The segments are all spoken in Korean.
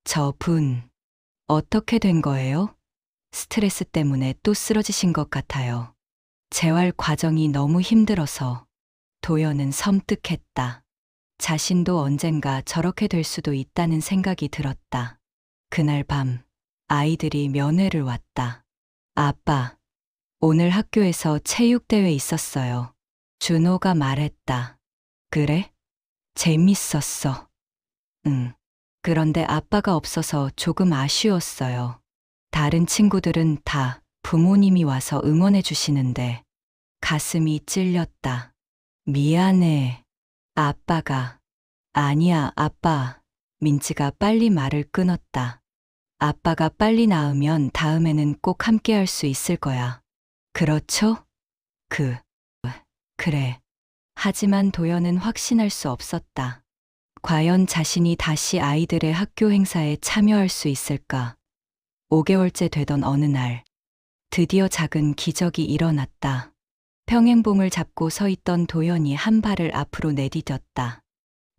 저분, 어떻게 된 거예요? 스트레스 때문에 또 쓰러지신 것 같아요. 재활 과정이 너무 힘들어서 도연은 섬뜩했다. 자신도 언젠가 저렇게 될 수도 있다는 생각이 들었다. 그날 밤, 아이들이 면회를 왔다. 아빠, 오늘 학교에서 체육대회 있었어요. 준호가 말했다. 그래? 재밌었어. 응. 그런데 아빠가 없어서 조금 아쉬웠어요. 다른 친구들은 다 부모님이 와서 응원해 주시는데 가슴이 찔렸다. 미안해. 아빠가. 아니야, 아빠. 민지가 빨리 말을 끊었다. 아빠가 빨리 나으면 다음에는 꼭 함께 할 수 있을 거야. 그렇죠? 그래. 하지만 도연은 확신할 수 없었다. 과연 자신이 다시 아이들의 학교 행사에 참여할 수 있을까? 5개월째 되던 어느 날, 드디어 작은 기적이 일어났다. 평행봉을 잡고 서 있던 도연이 한 발을 앞으로 내디뎠다.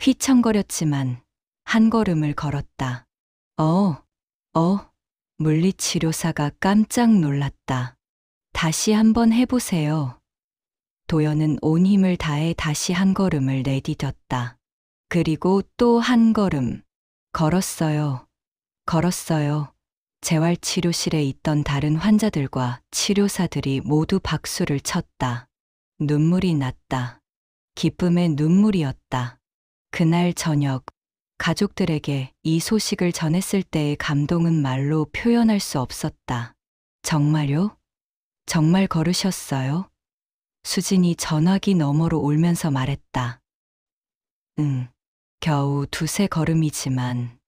휘청거렸지만 한 걸음을 걸었다. 물리치료사가 깜짝 놀랐다. 다시 한번 해보세요. 도연은 온 힘을 다해 다시 한 걸음을 내디뎠다. 그리고 또 한 걸음. 걸었어요. 재활치료실에 있던 다른 환자들과 치료사들이 모두 박수를 쳤다. 눈물이 났다. 기쁨의 눈물이었다. 그날 저녁, 가족들에게 이 소식을 전했을 때의 감동은 말로 표현할 수 없었다. 정말요? 정말 걸으셨어요? 수진이 전화기 너머로 울면서 말했다. 응, 겨우 2~3걸음이지만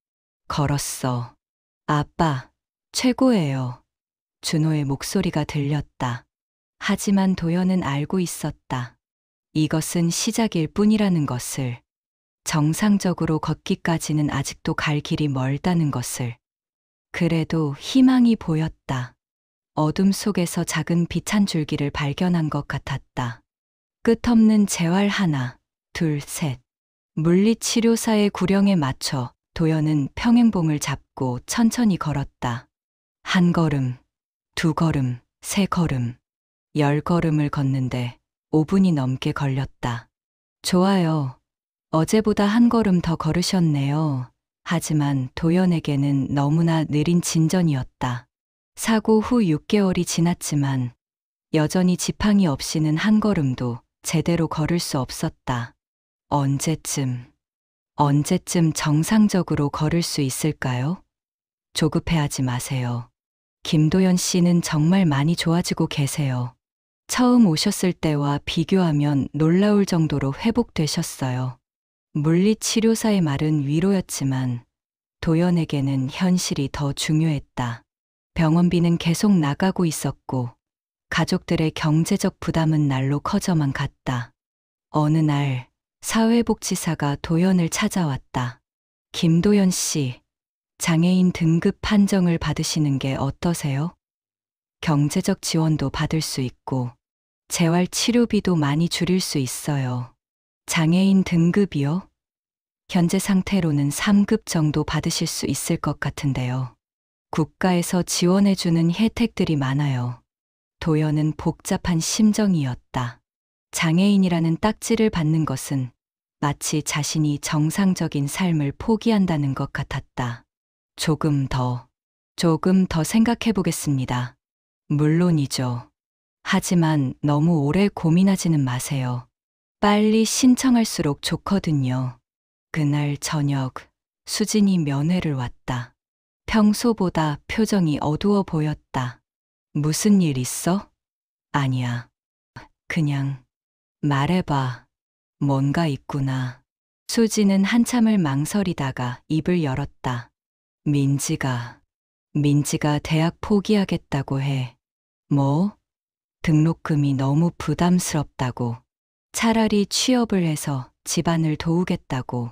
걸었어. 아빠, 최고예요. 준호의 목소리가 들렸다. 하지만 도연은 알고 있었다. 이것은 시작일 뿐이라는 것을. 정상적으로 걷기까지는 아직도 갈 길이 멀다는 것을. 그래도 희망이 보였다. 어둠 속에서 작은 빛 한 줄기를 발견한 것 같았다. 끝없는 재활 하나, 둘, 셋. 물리치료사의 구령에 맞춰 도연은 평행봉을 잡고 천천히 걸었다. 1걸음, 2걸음, 3걸음, 10걸음을 걷는데 5분이 넘게 걸렸다. 좋아요. 어제보다 1걸음 더 걸으셨네요. 하지만 도연에게는 너무나 느린 진전이었다. 사고 후 6개월이 지났지만 여전히 지팡이 없이는 1걸음도 제대로 걸을 수 없었다. 언제쯤 정상적으로 걸을 수 있을까요? 조급해하지 마세요. 김도연 씨는 정말 많이 좋아지고 계세요. 처음 오셨을 때와 비교하면 놀라울 정도로 회복되셨어요. 물리치료사의 말은 위로였지만 도연에게는 현실이 더 중요했다. 병원비는 계속 나가고 있었고 가족들의 경제적 부담은 날로 커져만 갔다. 어느 날 사회복지사가 도연을 찾아왔다. 김도연 씨, 장애인 등급 판정을 받으시는 게 어떠세요? 경제적 지원도 받을 수 있고 재활 치료비도 많이 줄일 수 있어요. 장애인 등급이요? 현재 상태로는 3급 정도 받으실 수 있을 것 같은데요. 국가에서 지원해주는 혜택들이 많아요. 도연은 복잡한 심정이었다. 장애인이라는 딱지를 받는 것은 마치 자신이 정상적인 삶을 포기한다는 것 같았다. 조금 더 생각해 보겠습니다. 물론이죠. 하지만 너무 오래 고민하지는 마세요. 빨리 신청할수록 좋거든요. 그날 저녁, 수진이 면회를 왔다. 평소보다 표정이 어두워 보였다. 무슨 일 있어? 아니야. 그냥 말해봐. 뭔가 있구나. 수지는 한참을 망설이다가 입을 열었다. 민지가 대학 포기하겠다고 해. 뭐? 등록금이 너무 부담스럽다고. 차라리 취업을 해서 집안을 도우겠다고.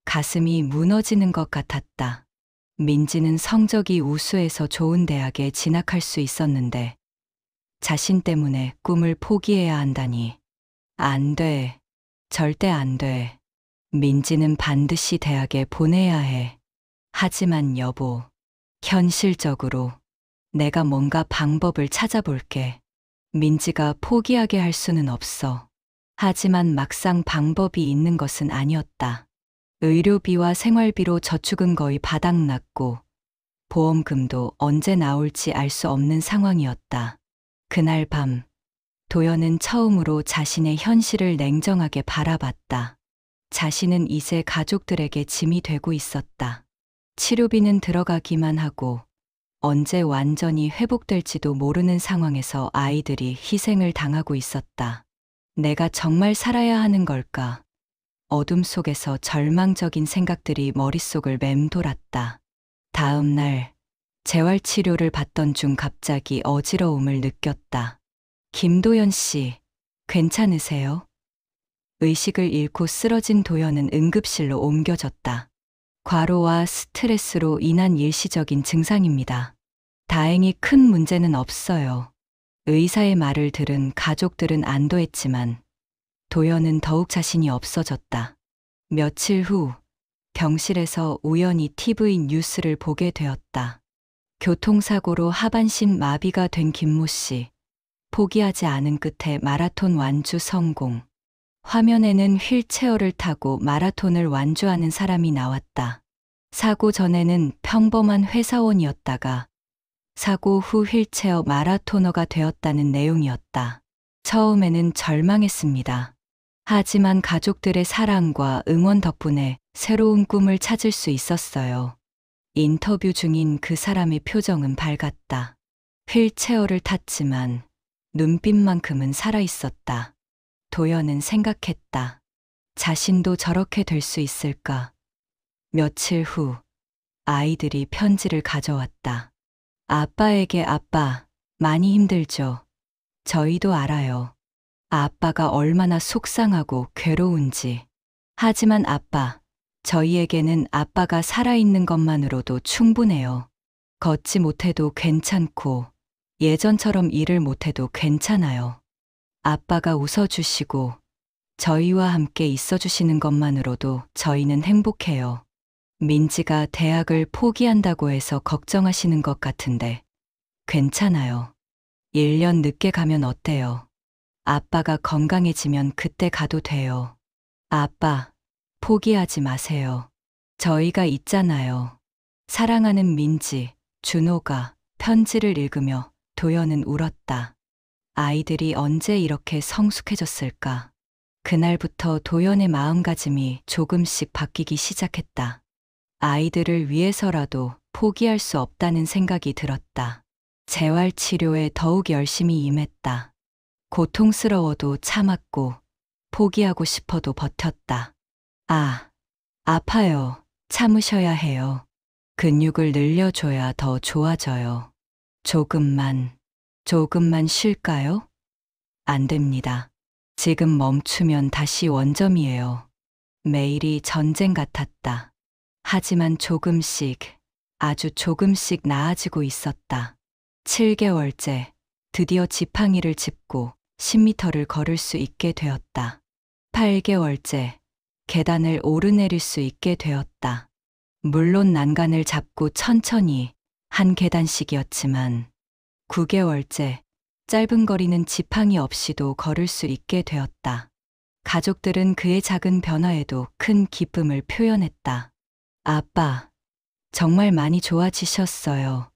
가슴이 무너지는 것 같았다. 민지는 성적이 우수해서 좋은 대학에 진학할 수 있었는데 자신 때문에 꿈을 포기해야 한다니. 안 돼. 절대 안 돼. 민지는 반드시 대학에 보내야 해. 하지만 여보, 현실적으로 내가 뭔가 방법을 찾아볼게. 민지가 포기하게 할 수는 없어. 하지만 막상 방법이 있는 것은 아니었다. 의료비와 생활비로 저축은 거의 바닥났고 보험금도 언제 나올지 알 수 없는 상황이었다. 그날 밤, 도연은 처음으로 자신의 현실을 냉정하게 바라봤다. 자신은 이제 가족들에게 짐이 되고 있었다. 치료비는 들어가기만 하고 언제 완전히 회복될지도 모르는 상황에서 아이들이 희생을 당하고 있었다. 내가 정말 살아야 하는 걸까? 어둠 속에서 절망적인 생각들이 머릿속을 맴돌았다. 다음 날, 재활치료를 받던 중 갑자기 어지러움을 느꼈다. 김도연 씨, 괜찮으세요? 의식을 잃고 쓰러진 도연은 응급실로 옮겨졌다. 과로와 스트레스로 인한 일시적인 증상입니다. 다행히 큰 문제는 없어요. 의사의 말을 들은 가족들은 안도했지만 도연은 더욱 자신이 없어졌다. 며칠 후 병실에서 우연히 TV 뉴스를 보게 되었다. 교통사고로 하반신 마비가 된 김모 씨. 포기하지 않은 끝에 마라톤 완주 성공. 화면에는 휠체어를 타고 마라톤을 완주하는 사람이 나왔다. 사고 전에는 평범한 회사원이었다가 사고 후 휠체어 마라토너가 되었다는 내용이었다. 처음에는 절망했습니다. 하지만 가족들의 사랑과 응원 덕분에 새로운 꿈을 찾을 수 있었어요. 인터뷰 중인 그 사람의 표정은 밝았다. 휠체어를 탔지만 눈빛만큼은 살아있었다. 도연은 생각했다. 자신도 저렇게 될 수 있을까? 며칠 후 아이들이 편지를 가져왔다. 아빠에게 아빠, 많이 힘들죠? 저희도 알아요. 아빠가 얼마나 속상하고 괴로운지. 하지만 아빠, 저희에게는 아빠가 살아있는 것만으로도 충분해요. 걷지 못해도 괜찮고 예전처럼 일을 못해도 괜찮아요. 아빠가 웃어주시고 저희와 함께 있어주시는 것만으로도 저희는 행복해요. 민지가 대학을 포기한다고 해서 걱정하시는 것 같은데 괜찮아요. 1년 늦게 가면 어때요? 아빠가 건강해지면 그때 가도 돼요. 아빠, 포기하지 마세요. 저희가 있잖아요. 사랑하는 민지, 준호가 편지를 읽으며 도연은 울었다. 아이들이 언제 이렇게 성숙해졌을까? 그날부터 도연의 마음가짐이 조금씩 바뀌기 시작했다. 아이들을 위해서라도 포기할 수 없다는 생각이 들었다. 재활치료에 더욱 열심히 임했다. 고통스러워도 참았고 포기하고 싶어도 버텼다. 아파요. 참으셔야 해요. 근육을 늘려줘야 더 좋아져요. 조금만 쉴까요? 안 됩니다. 지금 멈추면 다시 원점이에요. 매일이 전쟁 같았다. 하지만 조금씩, 아주 조금씩 나아지고 있었다. 7개월째, 드디어 지팡이를 짚고 10m를 걸을 수 있게 되었다. 8개월째, 계단을 오르내릴 수 있게 되었다. 물론 난간을 잡고 천천히 한 계단씩이었지만 9개월째, 짧은 거리는 지팡이 없이도 걸을 수 있게 되었다. 가족들은 그의 작은 변화에도 큰 기쁨을 표현했다. 아빠, 정말 많이 좋아지셨어요.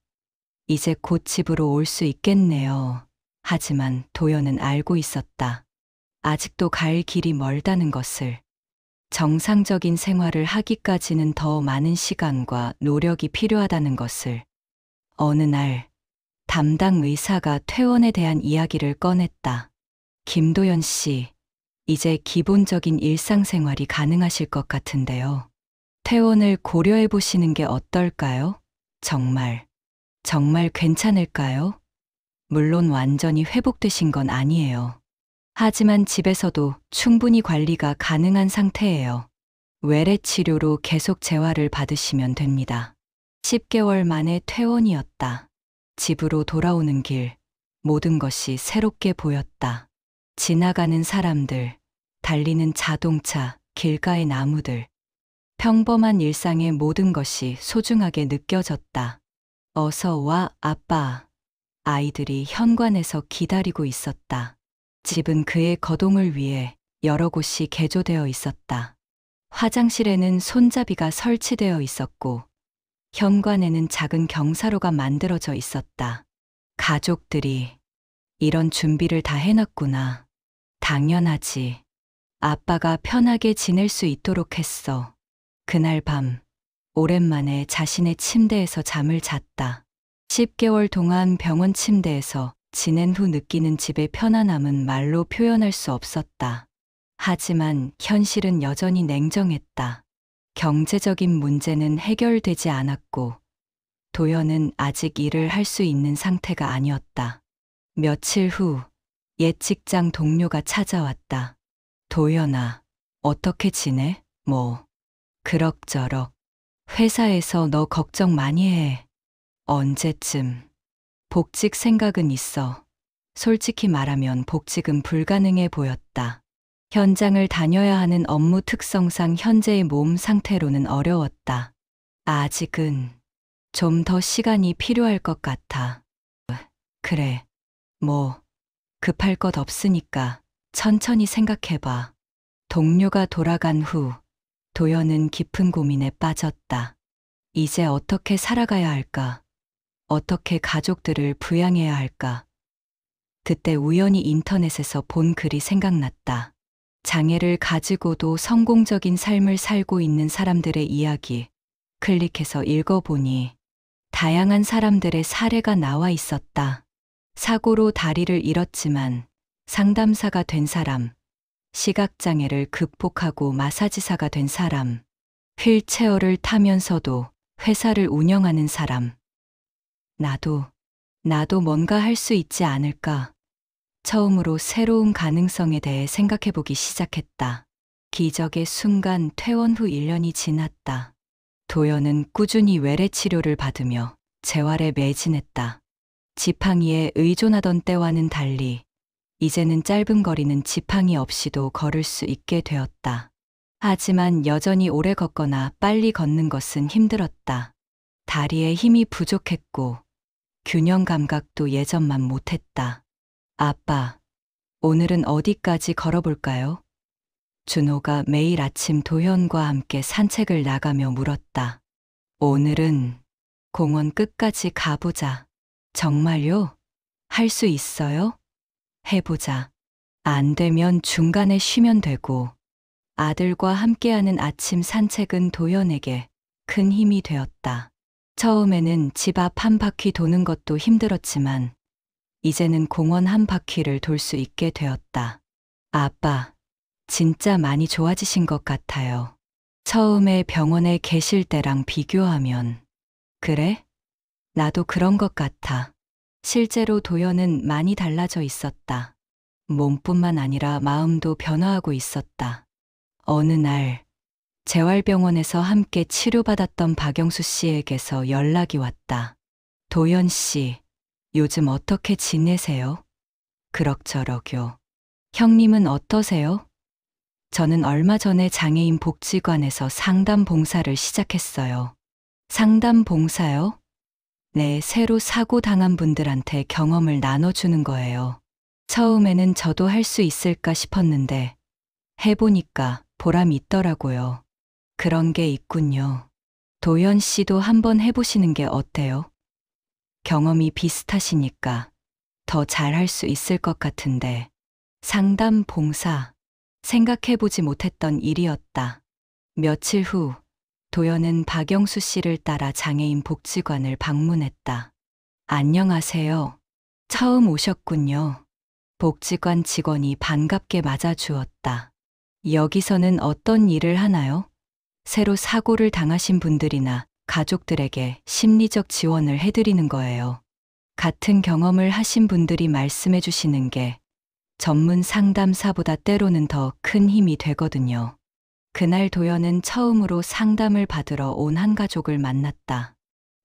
이제 곧 집으로 올 수 있겠네요. 하지만 도연은 알고 있었다. 아직도 갈 길이 멀다는 것을. 정상적인 생활을 하기까지는 더 많은 시간과 노력이 필요하다는 것을. 어느 날, 담당 의사가 퇴원에 대한 이야기를 꺼냈다. 김도연 씨, 이제 기본적인 일상생활이 가능하실 것 같은데요. 퇴원을 고려해 보시는 게 어떨까요? 정말 괜찮을까요? 물론 완전히 회복되신 건 아니에요. 하지만 집에서도 충분히 관리가 가능한 상태예요. 외래 치료로 계속 재활을 받으시면 됩니다. 10개월 만에 퇴원이었다. 집으로 돌아오는 길, 모든 것이 새롭게 보였다. 지나가는 사람들, 달리는 자동차, 길가의 나무들. 평범한 일상의 모든 것이 소중하게 느껴졌다. 어서 와, 아빠. 아이들이 현관에서 기다리고 있었다. 집은 그의 거동을 위해 여러 곳이 개조되어 있었다. 화장실에는 손잡이가 설치되어 있었고, 현관에는 작은 경사로가 만들어져 있었다. 가족들이 이런 준비를 다 해놨구나. 당연하지. 아빠가 편하게 지낼 수 있도록 했어. 그날 밤, 오랜만에 자신의 침대에서 잠을 잤다. 10개월 동안 병원 침대에서 지낸 후 느끼는 집의 편안함은 말로 표현할 수 없었다. 하지만 현실은 여전히 냉정했다. 경제적인 문제는 해결되지 않았고, 도연은 아직 일을 할 수 있는 상태가 아니었다. 며칠 후, 옛 직장 동료가 찾아왔다. 도연아, 어떻게 지내? 뭐, 그럭저럭. 회사에서 너 걱정 많이 해. 언제쯤? 복직 생각은 있어. 솔직히 말하면 복직은 불가능해 보였다. 현장을 다녀야 하는 업무 특성상 현재의 몸 상태로는 어려웠다. 아직은 좀 더 시간이 필요할 것 같아. 그래, 뭐, 급할 것 없으니까 천천히 생각해봐. 동료가 돌아간 후, 도연은 깊은 고민에 빠졌다. 이제 어떻게 살아가야 할까? 어떻게 가족들을 부양해야 할까? 그때 우연히 인터넷에서 본 글이 생각났다. 장애를 가지고도 성공적인 삶을 살고 있는 사람들의 이야기. 클릭해서 읽어보니 다양한 사람들의 사례가 나와 있었다. 사고로 다리를 잃었지만 상담사가 된 사람, 시각장애를 극복하고 마사지사가 된 사람, 휠체어를 타면서도 회사를 운영하는 사람. 나도 뭔가 할 수 있지 않을까? 처음으로 새로운 가능성에 대해 생각해보기 시작했다. 기적의 순간 퇴원 후 1년이 지났다. 도연은 꾸준히 외래 치료를 받으며 재활에 매진했다. 지팡이에 의존하던 때와는 달리 이제는 짧은 거리는 지팡이 없이도 걸을 수 있게 되었다. 하지만 여전히 오래 걷거나 빨리 걷는 것은 힘들었다. 다리에 힘이 부족했고 균형 감각도 예전만 못했다. 아빠, 오늘은 어디까지 걸어볼까요? 준호가 매일 아침 도현과 함께 산책을 나가며 물었다. 오늘은 공원 끝까지 가보자. 정말요? 할 수 있어요? 해보자. 안 되면 중간에 쉬면 되고. 아들과 함께하는 아침 산책은 도연에게 큰 힘이 되었다. 처음에는 집 앞 한 바퀴 도는 것도 힘들었지만 이제는 공원 한 바퀴를 돌 수 있게 되었다. 아빠, 진짜 많이 좋아지신 것 같아요. 처음에 병원에 계실 때랑 비교하면. 그래? 나도 그런 것 같아. 실제로 도연은 많이 달라져 있었다. 몸뿐만 아니라 마음도 변화하고 있었다. 어느 날, 재활병원에서 함께 치료받았던 박영수 씨에게서 연락이 왔다. 도연 씨, 요즘 어떻게 지내세요? 그럭저럭요. 형님은 어떠세요? 저는 얼마 전에 장애인 복지관에서 상담 봉사를 시작했어요. 상담 봉사요? 네, 새로 사고 당한 분들한테 경험을 나눠주는 거예요. 처음에는 저도 할 수 있을까 싶었는데 해보니까 보람이 있더라고요. 그런 게 있군요. 도연 씨도 한번 해보시는 게 어때요? 경험이 비슷하시니까 더 잘할 수 있을 것 같은데. 상담 봉사. 생각해보지 못했던 일이었다. 며칠 후, 도연은 박영수 씨를 따라 장애인 복지관을 방문했다. 안녕하세요. 처음 오셨군요. 복지관 직원이 반갑게 맞아주었다. 여기서는 어떤 일을 하나요? 새로 사고를 당하신 분들이나 가족들에게 심리적 지원을 해드리는 거예요. 같은 경험을 하신 분들이 말씀해 주시는 게 전문 상담사보다 때로는 더 큰 힘이 되거든요. 그날 도연은 처음으로 상담을 받으러 온 한 가족을 만났다.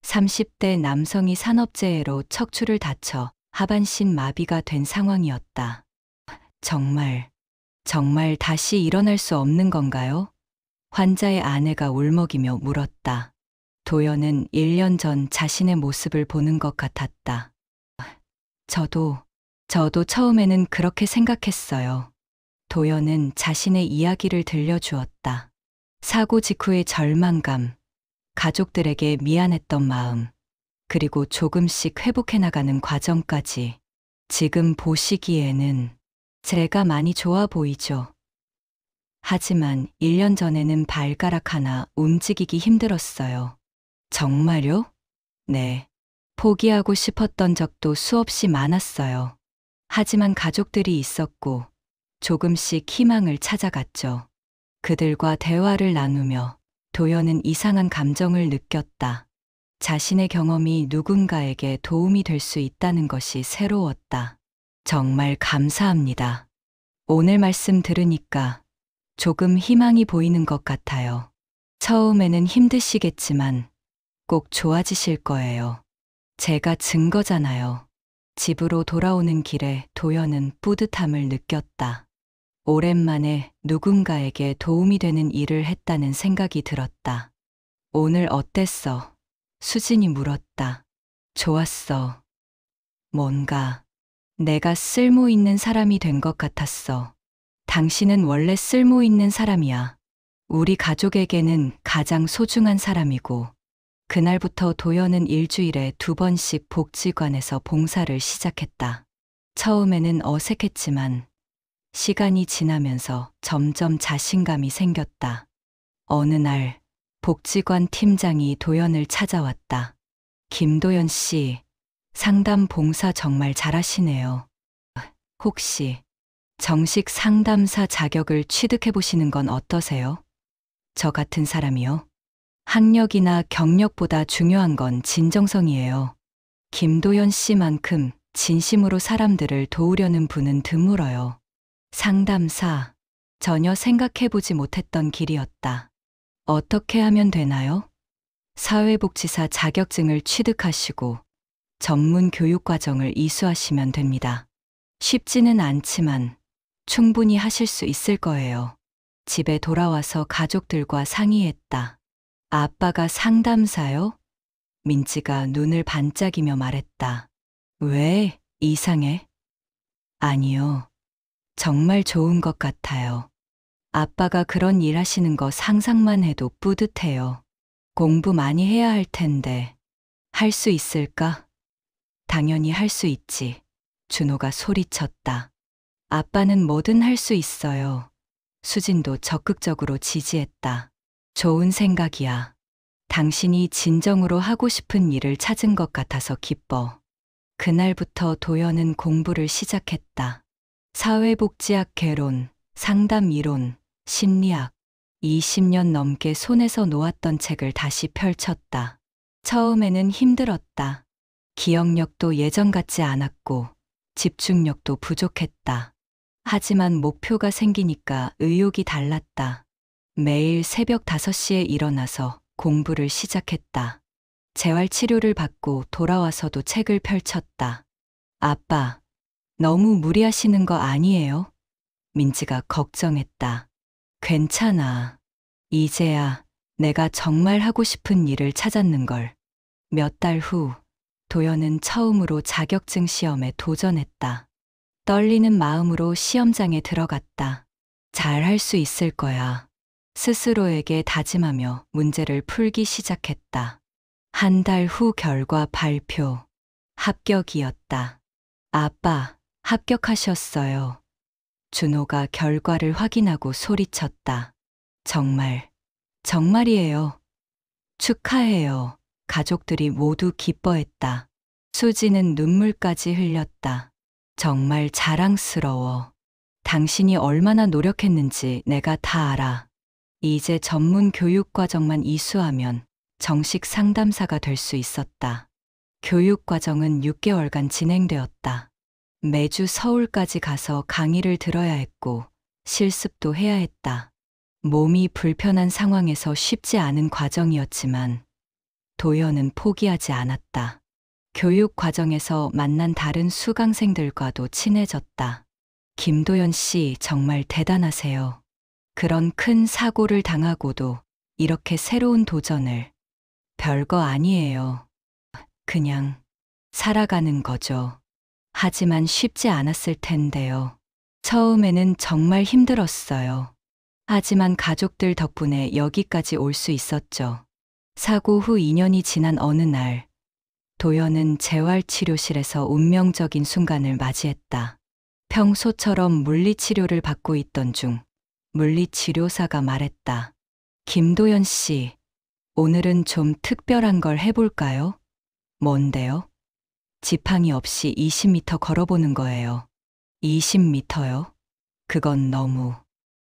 30대 남성이 산업재해로 척추를 다쳐 하반신 마비가 된 상황이었다. 정말 다시 일어날 수 없는 건가요? 환자의 아내가 울먹이며 물었다. 도연은 1년 전 자신의 모습을 보는 것 같았다. 저도 처음에는 그렇게 생각했어요. 도연은 자신의 이야기를 들려주었다. 사고 직후의 절망감, 가족들에게 미안했던 마음, 그리고 조금씩 회복해 나가는 과정까지. 지금 보시기에는 제가 많이 좋아 보이죠. 하지만 1년 전에는 발가락 하나 움직이기 힘들었어요. 정말요? 네. 포기하고 싶었던 적도 수없이 많았어요. 하지만 가족들이 있었고 조금씩 희망을 찾아갔죠. 그들과 대화를 나누며 도연은 이상한 감정을 느꼈다. 자신의 경험이 누군가에게 도움이 될 수 있다는 것이 새로웠다. 정말 감사합니다. 오늘 말씀 들으니까 조금 희망이 보이는 것 같아요. 처음에는 힘드시겠지만 꼭 좋아지실 거예요. 제가 증거잖아요. 집으로 돌아오는 길에 도연은 뿌듯함을 느꼈다. 오랜만에 누군가에게 도움이 되는 일을 했다는 생각이 들었다. 오늘 어땠어? 수진이 물었다. 좋았어. 뭔가 내가 쓸모 있는 사람이 된 것 같았어. 당신은 원래 쓸모 있는 사람이야. 우리 가족에게는 가장 소중한 사람이고, 그날부터 도연은 일주일에 2번씩 복지관에서 봉사를 시작했다. 처음에는 어색했지만 시간이 지나면서 점점 자신감이 생겼다. 어느 날 복지관 팀장이 도연을 찾아왔다. 김도연 씨, 상담 봉사 정말 잘하시네요. 혹시 정식 상담사 자격을 취득해 보시는 건 어떠세요? 저 같은 사람이요? 학력이나 경력보다 중요한 건 진정성이에요. 김도연 씨만큼 진심으로 사람들을 도우려는 분은 드물어요. 상담사, 전혀 생각해보지 못했던 길이었다. 어떻게 하면 되나요? 사회복지사 자격증을 취득하시고 전문 교육 과정을 이수하시면 됩니다. 쉽지는 않지만 충분히 하실 수 있을 거예요. 집에 돌아와서 가족들과 상의했다. 아빠가 상담사요? 민지가 눈을 반짝이며 말했다. 왜? 이상해? 아니요. 정말 좋은 것 같아요. 아빠가 그런 일 하시는 거 상상만 해도 뿌듯해요. 공부 많이 해야 할 텐데. 할 수 있을까? 당연히 할 수 있지. 준호가 소리쳤다. 아빠는 뭐든 할 수 있어요. 수진도 적극적으로 지지했다. 좋은 생각이야. 당신이 진정으로 하고 싶은 일을 찾은 것 같아서 기뻐. 그날부터 도연은 공부를 시작했다. 사회복지학 개론, 상담 이론, 심리학, 20년 넘게 손에서 놓았던 책을 다시 펼쳤다. 처음에는 힘들었다. 기억력도 예전 같지 않았고 집중력도 부족했다. 하지만 목표가 생기니까 의욕이 달랐다. 매일 새벽 5시에 일어나서 공부를 시작했다. 재활치료를 받고 돌아와서도 책을 펼쳤다. 아빠, 너무 무리하시는 거 아니에요? 민지가 걱정했다. 괜찮아. 이제야 내가 정말 하고 싶은 일을 찾았는걸. 몇 달 후, 도연은 처음으로 자격증 시험에 도전했다. 떨리는 마음으로 시험장에 들어갔다. 잘 할 수 있을 거야. 스스로에게 다짐하며 문제를 풀기 시작했다. 한 달 후 결과 발표. 합격이었다. 아빠, 합격하셨어요. 준호가 결과를 확인하고 소리쳤다. 정말이에요. 축하해요. 가족들이 모두 기뻐했다. 수지는 눈물까지 흘렸다. 정말 자랑스러워. 당신이 얼마나 노력했는지 내가 다 알아. 이제 전문 교육 과정만 이수하면 정식 상담사가 될 수 있었다. 교육 과정은 6개월간 진행되었다. 매주 서울까지 가서 강의를 들어야 했고 실습도 해야 했다. 몸이 불편한 상황에서 쉽지 않은 과정이었지만 도연은 포기하지 않았다. 교육 과정에서 만난 다른 수강생들과도 친해졌다. 김도연 씨 정말 대단하세요. 그런 큰 사고를 당하고도 이렇게 새로운 도전을. 별거 아니에요. 그냥 살아가는 거죠. 하지만 쉽지 않았을 텐데요. 처음에는 정말 힘들었어요. 하지만 가족들 덕분에 여기까지 올 수 있었죠. 사고 후 2년이 지난 어느 날, 도연은 재활치료실에서 운명적인 순간을 맞이했다. 평소처럼 물리치료를 받고 있던 중 물리치료사가 말했다. 김도연 씨, 오늘은 좀 특별한 걸 해볼까요? 뭔데요? 지팡이 없이 20m 걸어보는 거예요. 20m요? 그건 너무.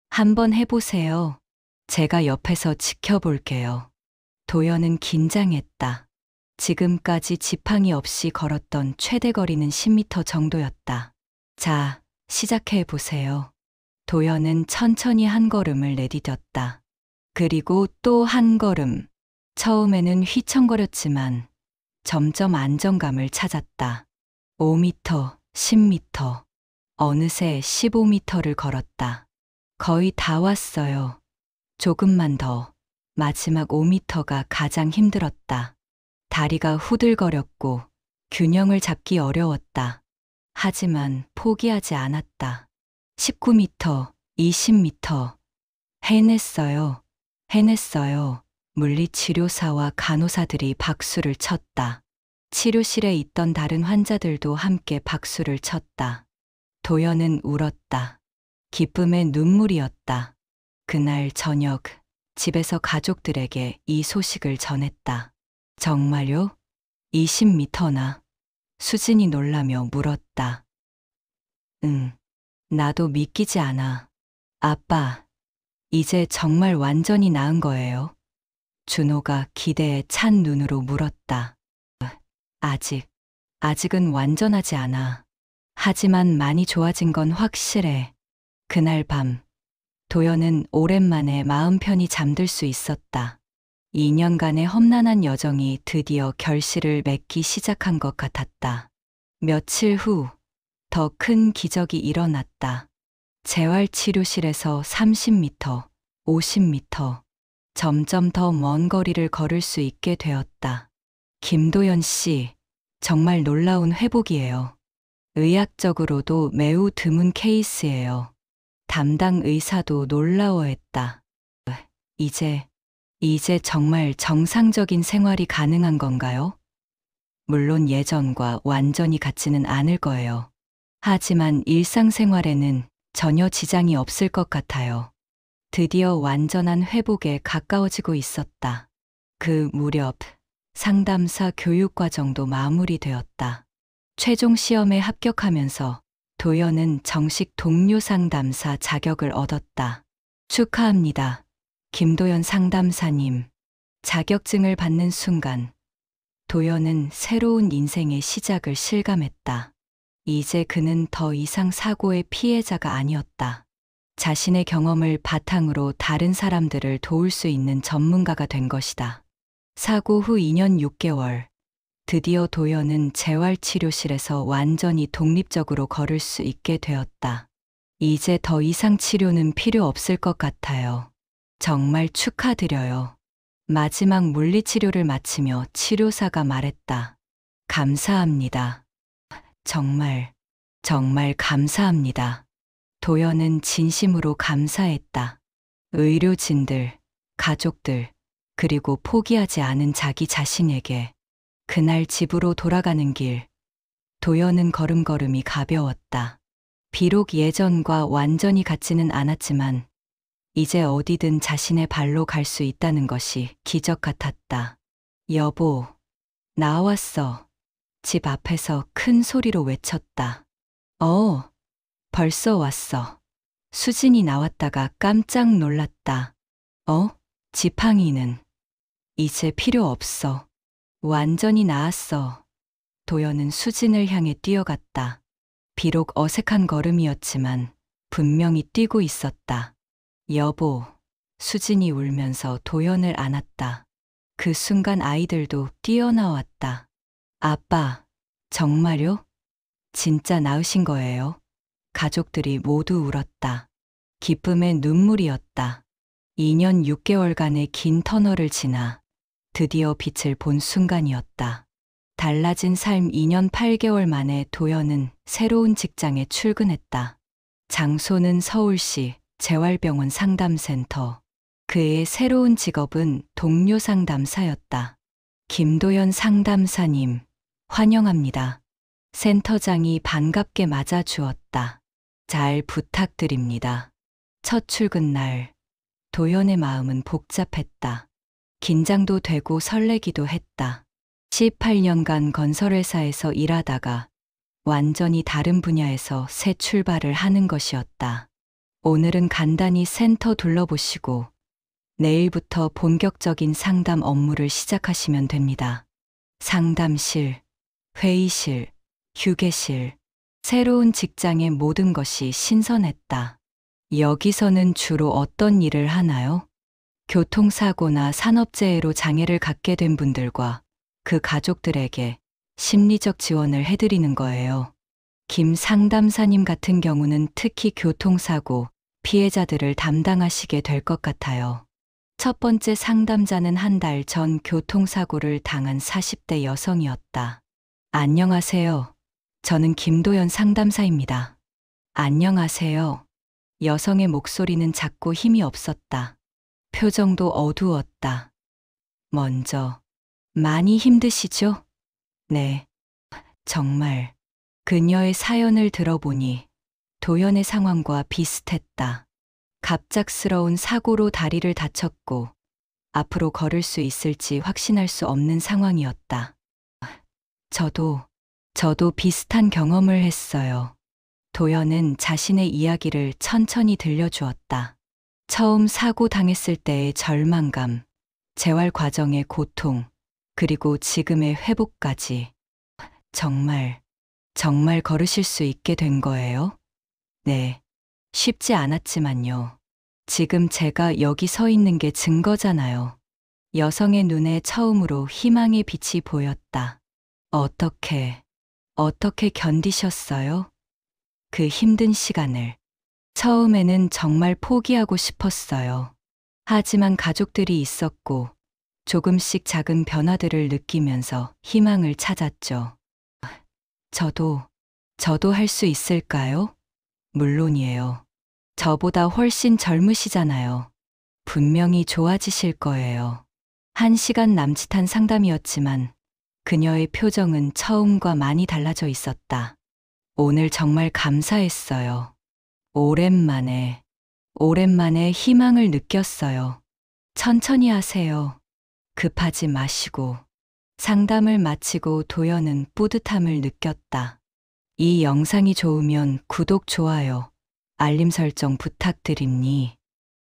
한번 해보세요. 제가 옆에서 지켜볼게요. 도연은 긴장했다. 지금까지 지팡이 없이 걸었던 최대 거리는 10m 정도였다. 자, 시작해보세요. 도연은 천천히 한 걸음을 내디뎠다. 그리고 또 한 걸음. 처음에는 휘청거렸지만 점점 안정감을 찾았다. 5m, 10m, 어느새 15m를 걸었다. 거의 다 왔어요. 조금만 더. 마지막 5m가 가장 힘들었다. 다리가 후들거렸고 균형을 잡기 어려웠다. 하지만 포기하지 않았다. 19m, 20m. 해냈어요. 해냈어요. 물리치료사와 간호사들이 박수를 쳤다. 치료실에 있던 다른 환자들도 함께 박수를 쳤다. 도연은 울었다. 기쁨의 눈물이었다. 그날 저녁, 집에서 가족들에게 이 소식을 전했다. 정말요? 20m나? 수진이 놀라며 물었다. 응, 나도 믿기지 않아. 아빠, 이제 정말 완전히 나은 거예요? 준호가 기대에 찬 눈으로 물었다. 아직은 완전하지 않아. 하지만 많이 좋아진 건 확실해. 그날 밤, 도연은 오랜만에 마음 편히 잠들 수 있었다. 2년간의 험난한 여정이 드디어 결실을 맺기 시작한 것 같았다. 며칠 후, 더 큰 기적이 일어났다. 재활치료실에서 30m, 50m, 점점 더 먼 거리를 걸을 수 있게 되었다. 김도연 씨, 정말 놀라운 회복이에요. 의학적으로도 매우 드문 케이스예요. 담당 의사도 놀라워했다. 이제 정말 정상적인 생활이 가능한 건가요? 물론 예전과 완전히 같지는 않을 거예요. 하지만 일상생활에는 전혀 지장이 없을 것 같아요. 드디어 완전한 회복에 가까워지고 있었다. 그 무렵 상담사 교육과정도 마무리되었다. 최종 시험에 합격하면서 도연은 정식 동료 상담사 자격을 얻었다. 축하합니다. 김도연 상담사님. 자격증을 받는 순간 도연은 새로운 인생의 시작을 실감했다. 이제 그는 더 이상 사고의 피해자가 아니었다. 자신의 경험을 바탕으로 다른 사람들을 도울 수 있는 전문가가 된 것이다. 사고 후 2년 6개월, 드디어 도연은 재활치료실에서 완전히 독립적으로 걸을 수 있게 되었다. 이제 더 이상 치료는 필요 없을 것 같아요. 정말 축하드려요. 마지막 물리치료를 마치며 치료사가 말했다. 감사합니다. 정말 감사합니다. 도연은 진심으로 감사했다. 의료진들, 가족들, 그리고 포기하지 않은 자기 자신에게. 그날 집으로 돌아가는 길, 도연은 걸음걸음이 가벼웠다. 비록 예전과 완전히 같지는 않았지만 이제 어디든 자신의 발로 갈 수 있다는 것이 기적 같았다. 여보, 나왔어. 집 앞에서 큰 소리로 외쳤다. 벌써 왔어. 수진이 나왔다가 깜짝 놀랐다. 지팡이는 이제 필요 없어. 완전히 나았어. 도연은 수진을 향해 뛰어갔다. 비록 어색한 걸음이었지만 분명히 뛰고 있었다. 여보, 수진이 울면서 도연을 안았다. 그 순간 아이들도 뛰어나왔다. 아빠, 정말요? 진짜 나으신 거예요? 가족들이 모두 울었다. 기쁨의 눈물이었다. 2년 6개월간의 긴 터널을 지나 드디어 빛을 본 순간이었다. 달라진 삶. 2년 8개월 만에 도연은 새로운 직장에 출근했다. 장소는 서울시 재활병원 상담센터. 그의 새로운 직업은 동료 상담사였다. 김도연 상담사님, 환영합니다. 센터장이 반갑게 맞아주었다. 잘 부탁드립니다. 첫 출근 날, 도연의 마음은 복잡했다. 긴장도 되고 설레기도 했다. 18년간 건설회사에서 일하다가 완전히 다른 분야에서 새 출발을 하는 것이었다. 오늘은 간단히 센터 둘러보시고 내일부터 본격적인 상담 업무를 시작하시면 됩니다. 상담실, 회의실, 휴게실, 새로운 직장의 모든 것이 신선했다. 여기서는 주로 어떤 일을 하나요? 교통사고나 산업재해로 장애를 갖게 된 분들과 그 가족들에게 심리적 지원을 해드리는 거예요. 김 상담사님 같은 경우는 특히 교통사고 피해자들을 담당하시게 될 것 같아요. 첫 번째 상담자는 한 달 전 교통사고를 당한 40대 여성이었다. 안녕하세요. 저는 김도연 상담사입니다. 안녕하세요. 여성의 목소리는 작고 힘이 없었다. 표정도 어두웠다. 먼저, 많이 힘드시죠? 네. 정말. 그녀의 사연을 들어보니 도연의 상황과 비슷했다. 갑작스러운 사고로 다리를 다쳤고 앞으로 걸을 수 있을지 확신할 수 없는 상황이었다. 저도 비슷한 경험을 했어요. 도연은 자신의 이야기를 천천히 들려주었다. 처음 사고 당했을 때의 절망감, 재활 과정의 고통, 그리고 지금의 회복까지. 정말 걸으실 수 있게 된 거예요? 네. 쉽지 않았지만요. 지금 제가 여기 서 있는 게 증거잖아요. 여성의 눈에 처음으로 희망의 빛이 보였다. 어떻게 견디셨어요? 그 힘든 시간을. 처음에는 정말 포기하고 싶었어요. 하지만 가족들이 있었고 조금씩 작은 변화들을 느끼면서 희망을 찾았죠. 저도 할 수 있을까요? 물론이에요. 저보다 훨씬 젊으시잖아요. 분명히 좋아지실 거예요. 1시간 남짓한 상담이었지만 그녀의 표정은 처음과 많이 달라져 있었다. 오늘 정말 감사했어요. 오랜만에 희망을 느꼈어요. 천천히 하세요. 급하지 마시고. 상담을 마치고 도연은 뿌듯함을 느꼈다. 이 영상이 좋으면 구독, 좋아요, 알림 설정 부탁드립니.